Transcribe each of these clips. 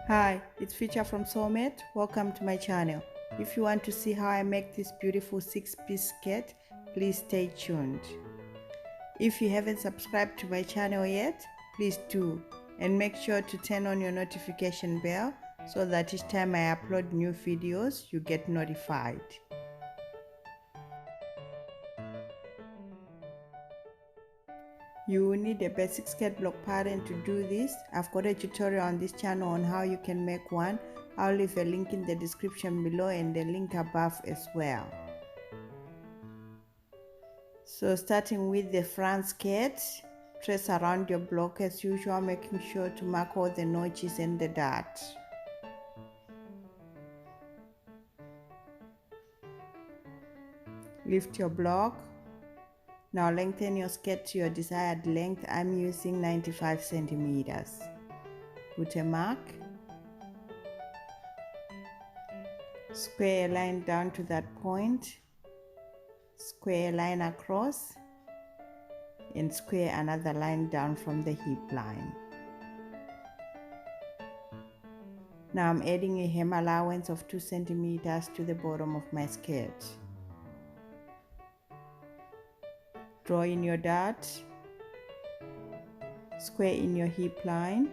Hi, it's Feature from Sewmate. Welcome to my channel. If you want to see how I make this beautiful 6-piece skirt, please stay tuned. If you haven't subscribed to my channel yet, please do, and make sure to turn on your notification bell so that each time I upload new videos, you get notified. You will need a basic skirt block pattern to do this. I've got a tutorial on this channel on how you can make one. I'll leave a link in the description below and a link above as well. So starting with the front skirt, trace around your block as usual, making sure to mark all the notches and the dart. Lift your block. Now lengthen your skirt to your desired length. I'm using 95 centimeters. Put a mark. Square a line down to that point. Square a line across. And square another line down from the hip line. Now I'm adding a hem allowance of 2 centimeters to the bottom of my skirt. Draw in your dart, square in your hip line.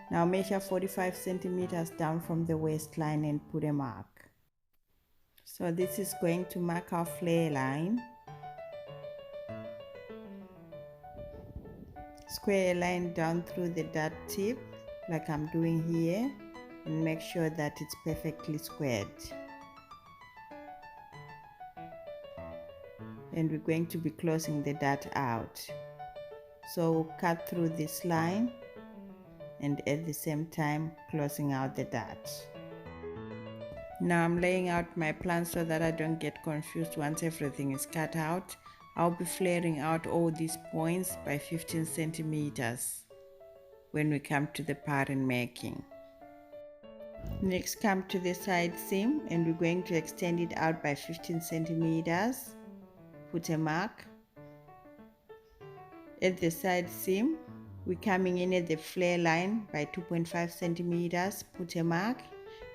Now measure 45 centimeters down from the waistline and put a mark. So this is going to mark our flare line. Square a line down through the dart tip like I'm doing here and make sure that it's perfectly squared. And we're going to be closing the dart out. So we'll cut through this line and at the same time closing out the dart. Now I'm laying out my plan so that I don't get confused once everything is cut out. I'll be flaring out all these points by 15 centimeters when we come to the pattern making. Next, come to the side seam and we're going to extend it out by 15 centimeters. Put a mark. At the side seam, we're coming in at the flare line by 2.5 centimeters. Put a mark.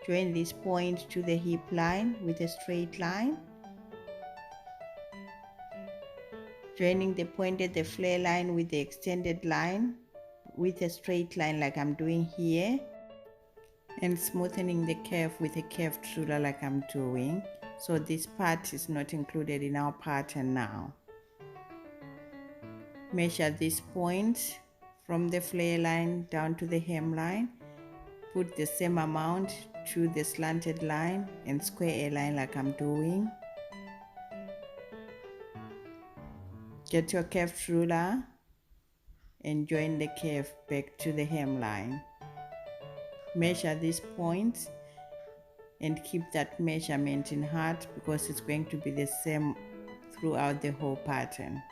Join this point to the hip line with a straight line. Joining the point at the flare line with the extended line with a straight line like I'm doing here. And smoothing the curve with a curved ruler like I'm doing. So this part is not included in our pattern now. Measure this point from the flare line down to the hemline. Put the same amount to the slanted line and square a line like I'm doing. Get your curved ruler and join the curve back to the hemline. Measure this point and keep that measurement in heart because it's going to be the same throughout the whole pattern.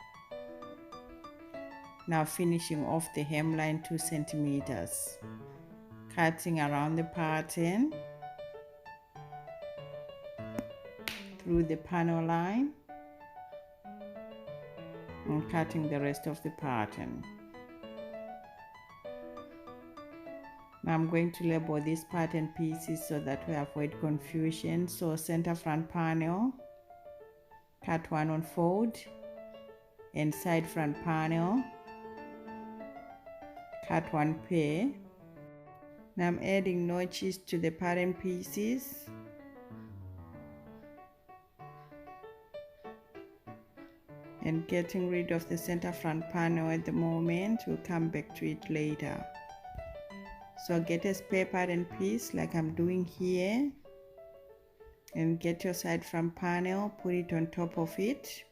Now finishing off the hemline 2 centimeters. Cutting around the pattern through the panel line and cutting the rest of the pattern. Now I'm going to label these pattern pieces so that we avoid confusion. So center front panel, cut one on fold, and side front panel, cut one pair. Now I'm adding notches to the pattern pieces. And getting rid of the center front panel at the moment. We'll come back to it later. So get a spare pattern piece like I'm doing here and get your side front panel, put it on top of it,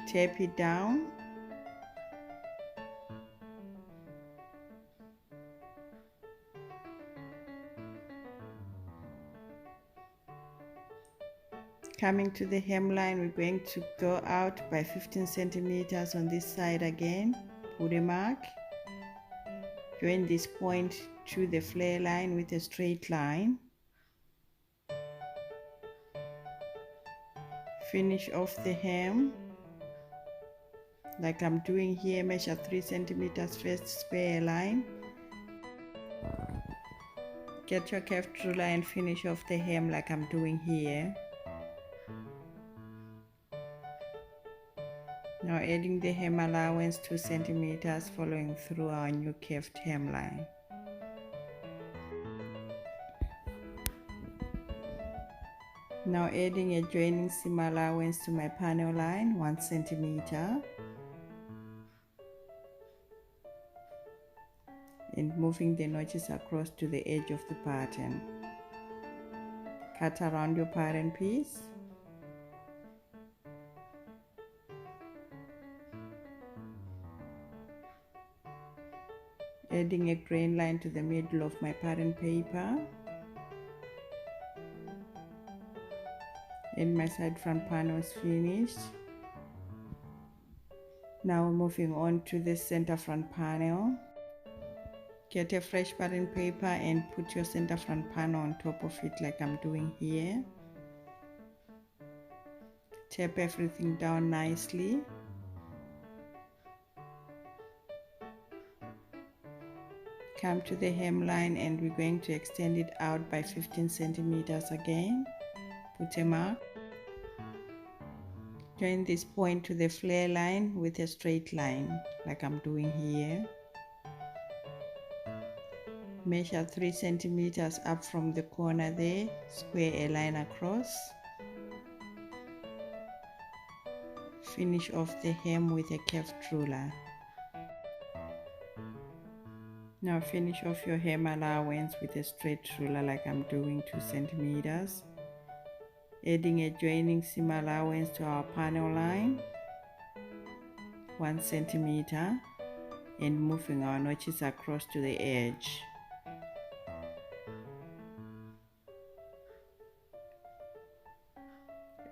tape it down, coming to the hemline, we're going to go out by 15 centimeters on this side again, put a mark. Join this point to the flare line with a straight line. Finish off the hem like I'm doing here. Measure 3 centimeters first, spare a line, Get your curved ruler and finish off the hem like I'm doing here. Now adding the hem allowance 2 centimeters, following through our new curved hemline. Now adding a joining seam allowance to my panel line 1 centimeter. And moving the notches across to the edge of the pattern. Cut around your pattern piece. Adding a grain line to the middle of my pattern paper. And my side front panel is finished. Now moving on to the center front panel. Get a fresh pattern paper and put your center front panel on top of it like I'm doing here. Tap everything down nicely. Come to the hemline and we're going to extend it out by 15 centimeters again. Put a mark. Join this point to the flare line with a straight line like I'm doing here. Measure 3 centimeters up from the corner there, square a line across. Finish off the hem with a curved ruler. Now finish off your hem allowance with a straight ruler like I'm doing 2 centimeters. Adding a joining seam allowance to our panel line, 1 centimeter, and moving our notches across to the edge.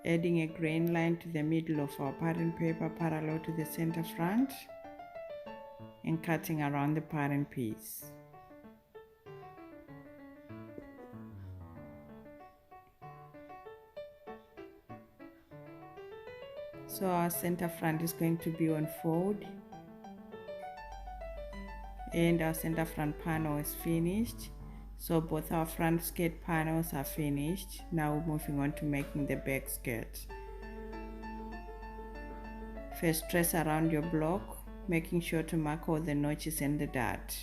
Adding a grain line to the middle of our pattern paper parallel to the center front and cutting around the pattern piece. So our center front is going to be on fold and our center front panel is finished. So both our front skirt panels are finished. Now moving on to making the back skirt. First trace around your block, making sure to mark all the notches and the dart.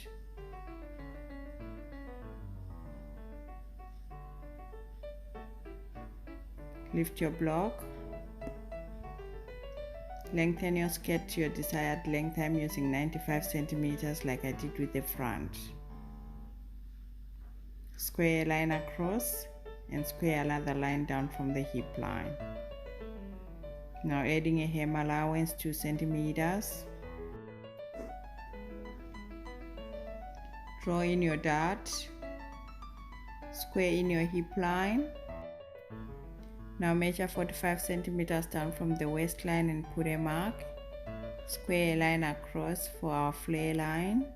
Lift your block. Lengthen your skirt to your desired length. I'm using 95 centimeters like I did with the front. Square a line across and square another line down from the hip line. Now adding a hem allowance 2 centimeters. Draw in your dart. Square in your hip line. Now measure 45 centimeters down from the waistline and put a mark. Square a line across for our flare line.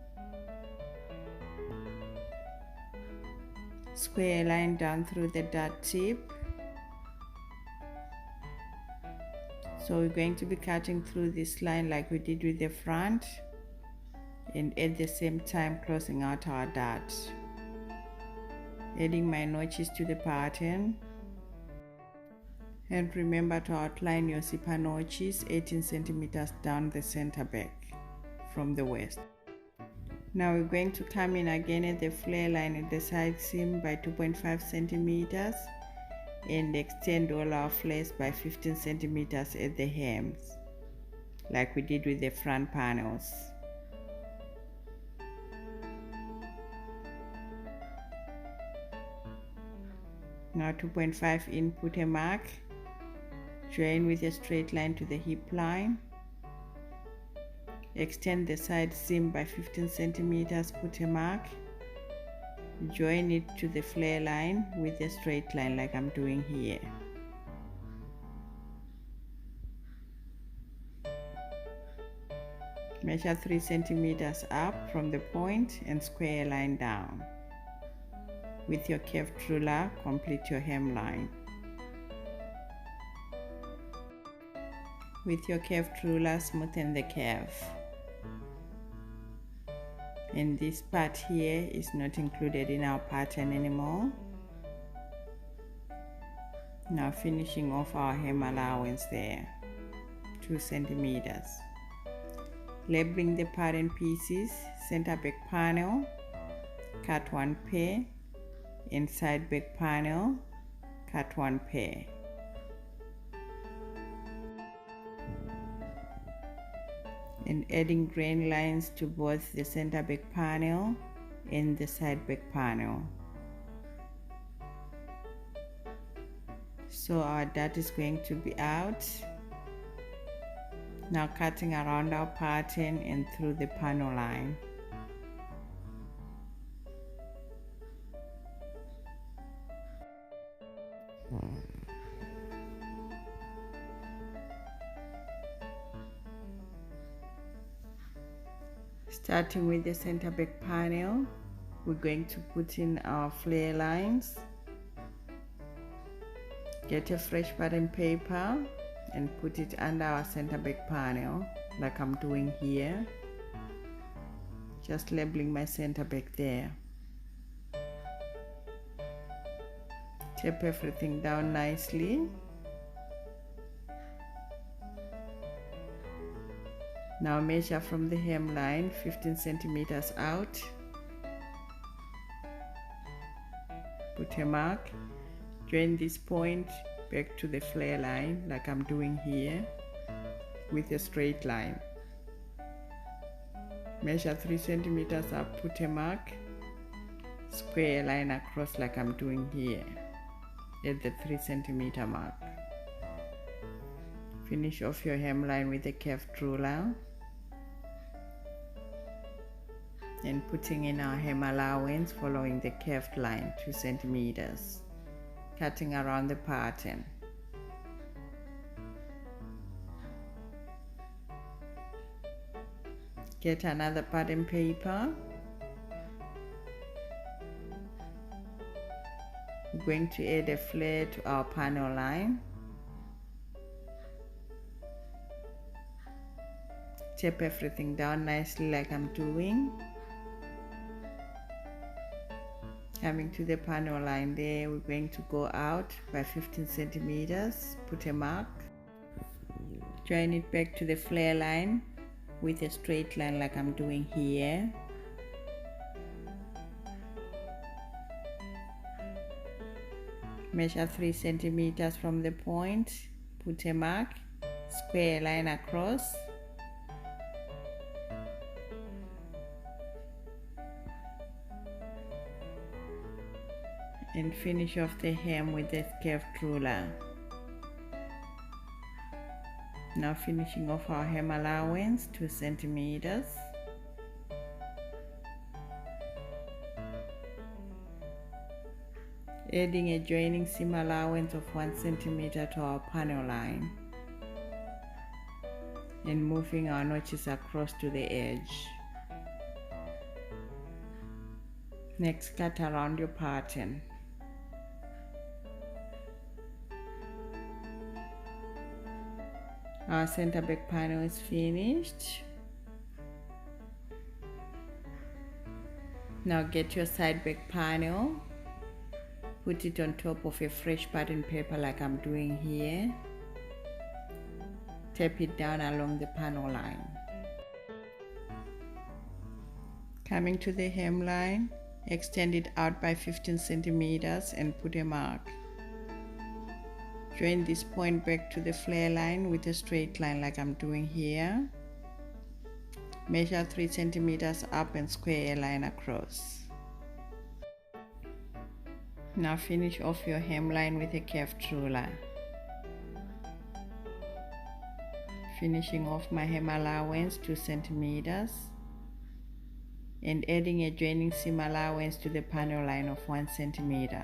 Square a line down through the dart tip. So we're going to be cutting through this line like we did with the front, and at the same time closing out our dart. Adding my notches to the pattern. And remember to outline your zipper notches 18 centimeters down the center back from the waist. Now we're going to come in again at the flare line at the side seam by 2.5 centimeters and extend all our flares by 15 centimeters at the hems, like we did with the front panels. Now 2.5 in, put a mark, join with a straight line to the hip line. Extend the side seam by 15 centimeters, put a mark, join it to the flare line with a straight line like I'm doing here. Measure 3 centimeters up from the point and square a line down. With your curved ruler, complete your hemline. With your curved ruler, smoothen the curve. and this part here is not included in our pattern anymore. Now finishing off our hem allowance there, 2 centimeters. Labeling the pattern pieces, center back panel, cut 1 pair, and side back panel, cut 1 pair. And adding grain lines to both the center back panel and the side back panel. So our dart is going to be out. Now cutting around our pattern and through the panel line. Starting with the center back panel, we're going to put in our flare lines. Get a fresh pattern paper and put it under our center back panel like I'm doing here. Just labeling my center back there. Tape everything down nicely. Now measure from the hemline 15 centimeters out. Put a mark. Join this point back to the flare line like I'm doing here with a straight line. Measure 3 centimeters up, put a mark. Square a line across like I'm doing here at the 3 centimeter mark. Finish off your hemline with a curved ruler. And putting in our hem allowance following the curved line 2 centimeters, cutting around the pattern. Get another pattern paper. We're going to add a flare to our panel line. Tape everything down nicely like I'm doing. Coming to the panel line there, we're going to go out by 15 centimeters, put a mark. Join it back to the flare line with a straight line like I'm doing here. Measure 3 centimeters from the point, put a mark, square a line across. And finish off the hem with a curved ruler. Now finishing off our hem allowance 2 centimeters. Adding a joining seam allowance of 1 centimeter to our panel line. And moving our notches across to the edge. Next, cut around your pattern. Our center back panel is finished. Now get your side back panel, put it on top of a fresh pattern paper like I'm doing here. Tape it down along the panel line. Coming to the hemline, extend it out by 15 centimeters and put a mark. Join this point back to the flare line with a straight line like I'm doing here. Measure 3 centimeters up and square a line across. Now finish off your hemline with a curved ruler. Finishing off my hem allowance 2 centimeters and adding a joining seam allowance to the panel line of 1 centimeter.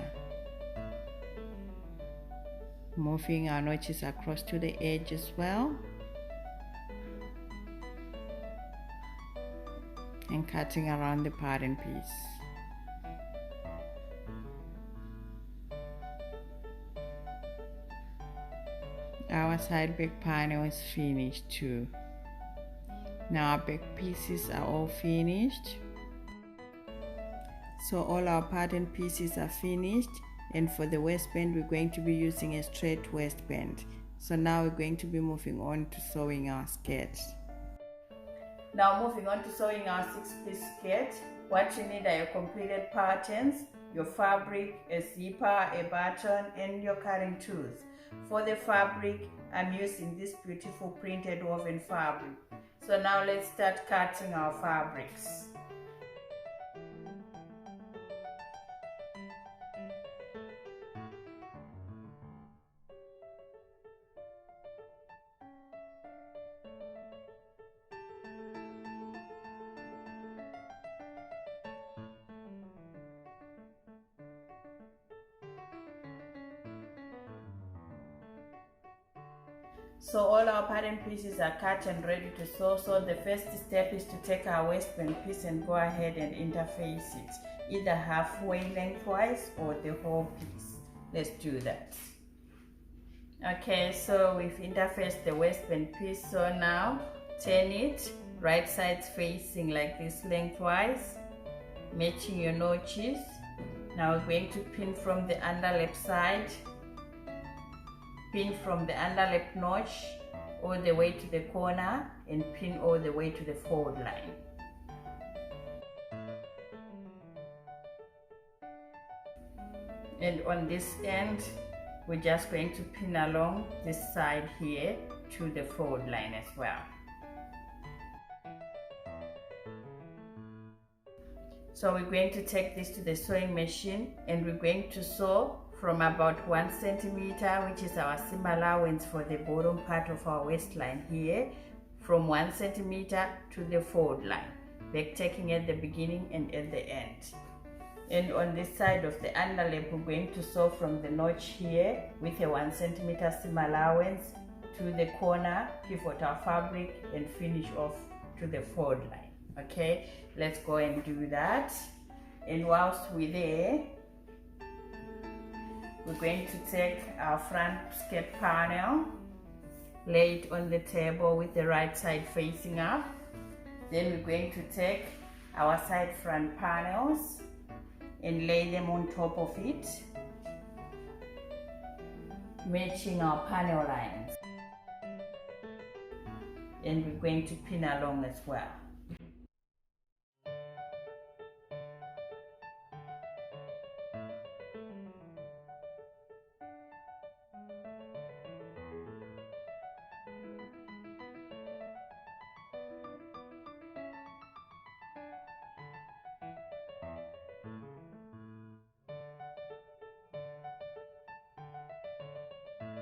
Moving our notches across to the edge as well. And cutting around the pattern piece. Our side back panel is finished too. Now our back pieces are all finished. So all our pattern pieces are finished, and for the waistband we're going to be using a straight waistband. So now we're going to be moving on to sewing our skirt. Now moving on to sewing our 6-piece skirt, what you need are your completed patterns, your fabric, a zipper, a button, and your cutting tools. For the fabric, I'm using this beautiful printed woven fabric. So now let's start cutting our fabrics. So all our pattern pieces are cut and ready to sew. So the first step is to take our waistband piece and go ahead and interface it, either halfway lengthwise or the whole piece. Let's do that. Okay, so we've interfaced the waistband piece. So now turn it right sides facing like this lengthwise, matching your notches. Now we're going to pin from the underlap side, pin from the underlap notch all the way to the corner, and pin all the way to the fold line. And on this end, we're just going to pin along this side here to the fold line as well. So we're going to take this to the sewing machine, and we're going to sew from about 1 centimeter, which is our seam allowance for the bottom part of our waistline here, from 1 centimeter to the fold line, back taking at the beginning and at the end. And on this side of the underlap, we're going to sew from the notch here with a 1 centimeter seam allowance to the corner, pivot our fabric, and finish off to the fold line. Okay, let's go and do that. And whilst we're there, we're going to take our front skirt panel, lay it on the table with the right side facing up. Then we're going to take our side front panels and lay them on top of it, matching our panel lines. And we're going to pin along as well.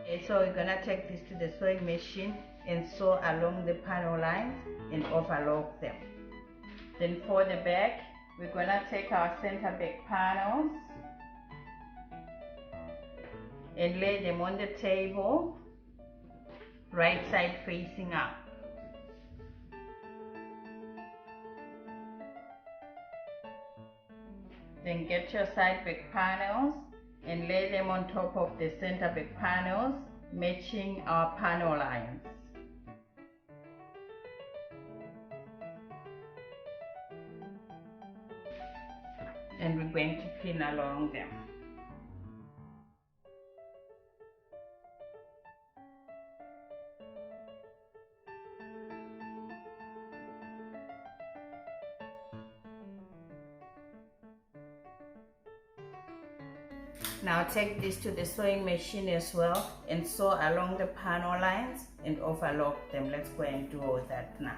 Okay, so we're gonna take this to the sewing machine and sew along the panel lines and overlock them. Then for the back, we're gonna take our center back panels and lay them on the table, right side facing up. Then get your side back panels and lay them on top of the center back panels, matching our panel lines. And we're going to pin along them. Now take this to the sewing machine as well and sew along the panel lines and overlock them. Let's go and do all that now.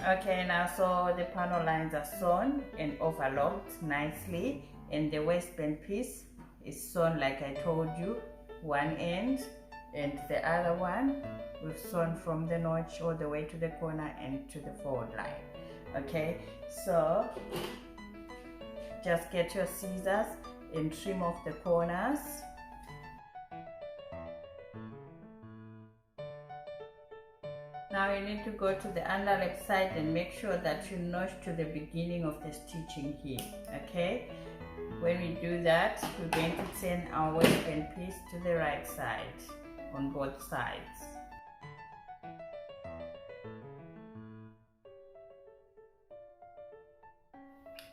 Okay, now so the panel lines are sewn and overlocked nicely, and the waistband piece is sewn like I told you, one end, and the other one we've sewn from the notch all the way to the corner and to the fold line. Okay, so just get your scissors and trim off the corners. Now you need to go to the underlap side and make sure that you notch to the beginning of the stitching here. Okay, when we do that, we're going to turn our waistband piece to the right side on both sides.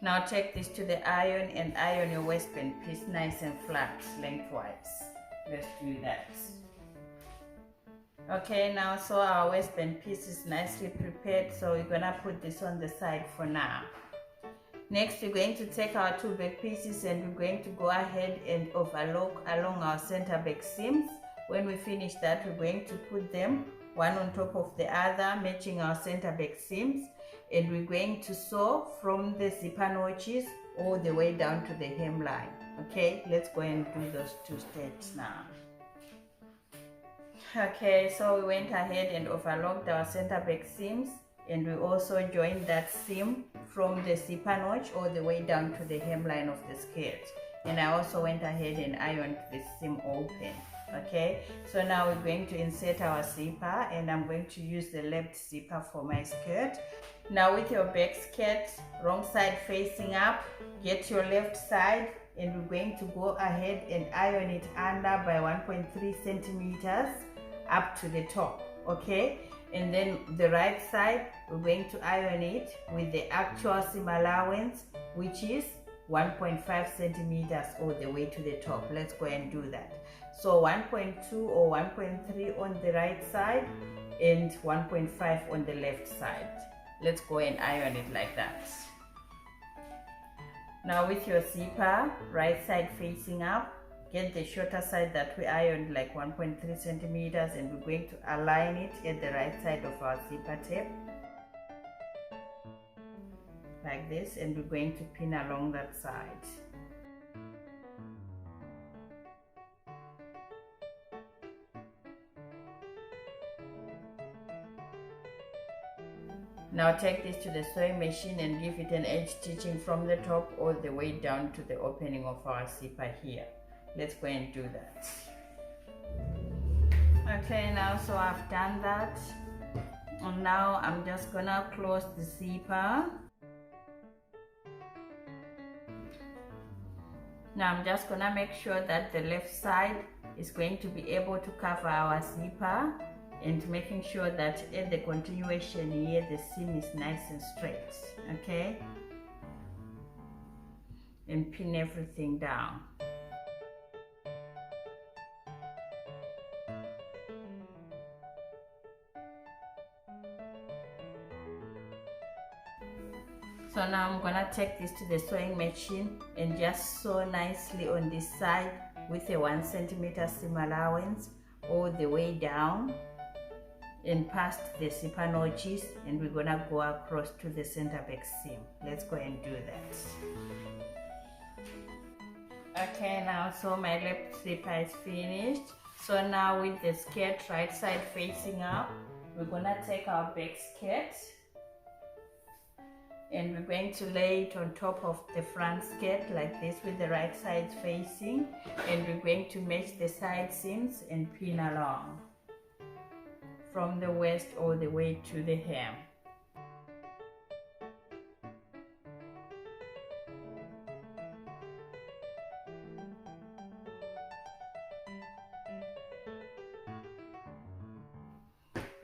Now take this to the iron and iron your waistband piece nice and flat lengthwise. Let's do that. Okay, now so our waistband piece is nicely prepared, so we're gonna put this on the side for now. Next, we're going to take our two back pieces and we're going to go ahead and overlock along our center back seams. When we finish that, we're going to put them one on top of the other, matching our center back seams, and we're going to sew from the zipper notches all the way down to the hemline. Okay, let's go and do those two steps now. Okay, so we went ahead and overlocked our center back seams, and we also joined that seam from the zipper notch all the way down to the hemline of the skirt. And I also went ahead and ironed the seam open. Okay, so now we're going to insert our zipper, and I'm going to use the left zipper for my skirt. Now with your back skirt, wrong side facing up, get your left side, and we're going to go ahead and iron it under by 1.3 centimeters up to the top. Okay, and then the right side, we're going to iron it with the actual seam allowance, which is 1.5 centimeters all the way to the top. Let's go and do that. So 1.2 or 1.3 on the right side and 1.5 on the left side. Let's go and iron it like that. Now with your zipper, right side facing up, get the shorter side that we ironed like 1.3 centimeters, and we're going to align it at the right side of our zipper tape like this, and we're going to pin along that side. Now take this to the sewing machine and give it an edge stitching from the top all the way down to the opening of our zipper here. Let's go and do that. Okay, now so I've done that, and now I'm just gonna close the zipper. Now I'm just gonna make sure that the left side is going to be able to cover our zipper, and making sure that at the continuation here the seam is nice and straight. Okay, and pin everything down. So now I'm gonna take this to the sewing machine and just sew nicely on this side with a 1 centimeter seam allowance all the way down and past the zipper notches, and we're gonna go across to the center back seam. Let's go and do that. Okay, now so my left zipper is finished. So now with the skirt right side facing up, we're gonna take our back skirt and we're going to lay it on top of the front skirt like this with the right side facing, and we're going to match the side seams and pin along from the waist all the way to the hem.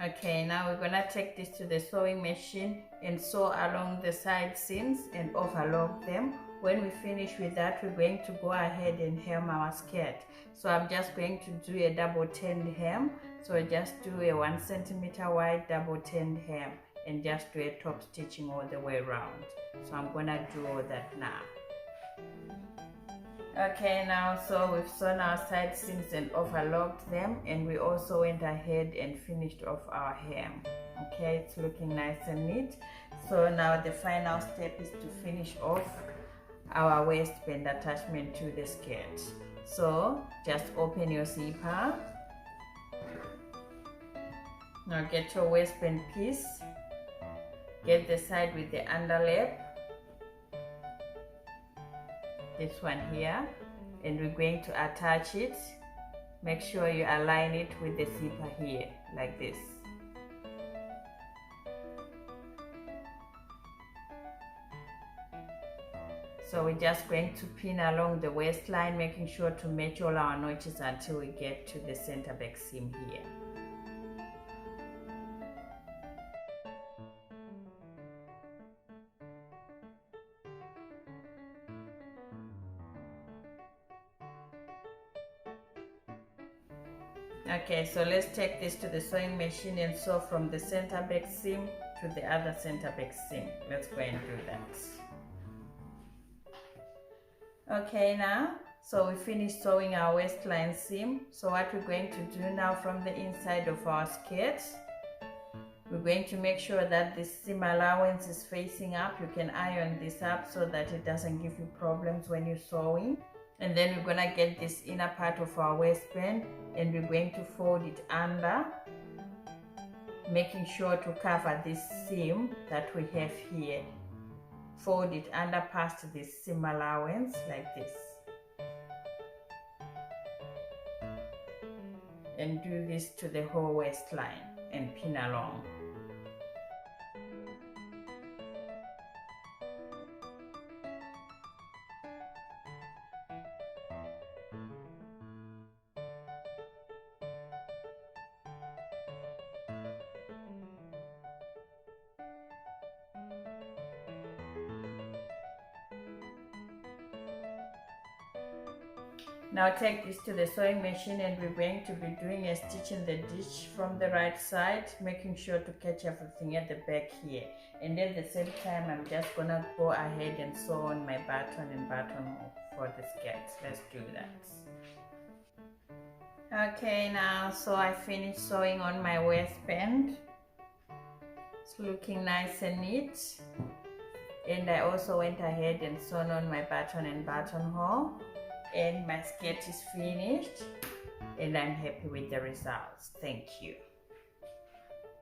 Okay, now we're gonna take this to the sewing machine and sew along the side seams and overlock them. When we finish with that, we're going to go ahead and hem our skirt. So I'm just going to do a double turned hem. So just do a 1 centimeter wide double turned hem and just do a top stitching all the way around. So I'm gonna do all that now. Okay, now so we've sewn our side seams and overlocked them, and we also went ahead and finished off our hem. Okay, it's looking nice and neat. So now the final step is to finish off our waistband attachment to the skirt. So just open your zipper. Now get your waistband piece, get the side with the underlap, this one here, and we're going to attach it. Make sure you align it with the zipper here like this. So we're just going to pin along the waistline, making sure to match all our notches until we get to the center back seam here. Okay, so let's take this to the sewing machine and sew from the center back seam to the other center back seam. Let's go and do that. Okay, now, so we finished sewing our waistline seam. So what we're going to do now from the inside of our skirt, we're going to make sure that the seam allowance is facing up. You can iron this up so that it doesn't give you problems when you're sewing. And then we're gonna get this inner part of our waistband and we're going to fold it under, making sure to cover this seam that we have here. Fold it under past this seam allowance like this. And do this to the whole waistline and pin along. Now take this to the sewing machine and we're going to be doing a stitch in the ditch from the right side, making sure to catch everything at the back here. And at the same time, I'm just gonna go ahead and sew on my button and buttonhole for the skirt. Let's do that. Okay, now, so I finished sewing on my waistband. It's looking nice and neat. And I also went ahead and sewn on my button and buttonhole. And my skirt is finished and I'm happy with the results. Thank you.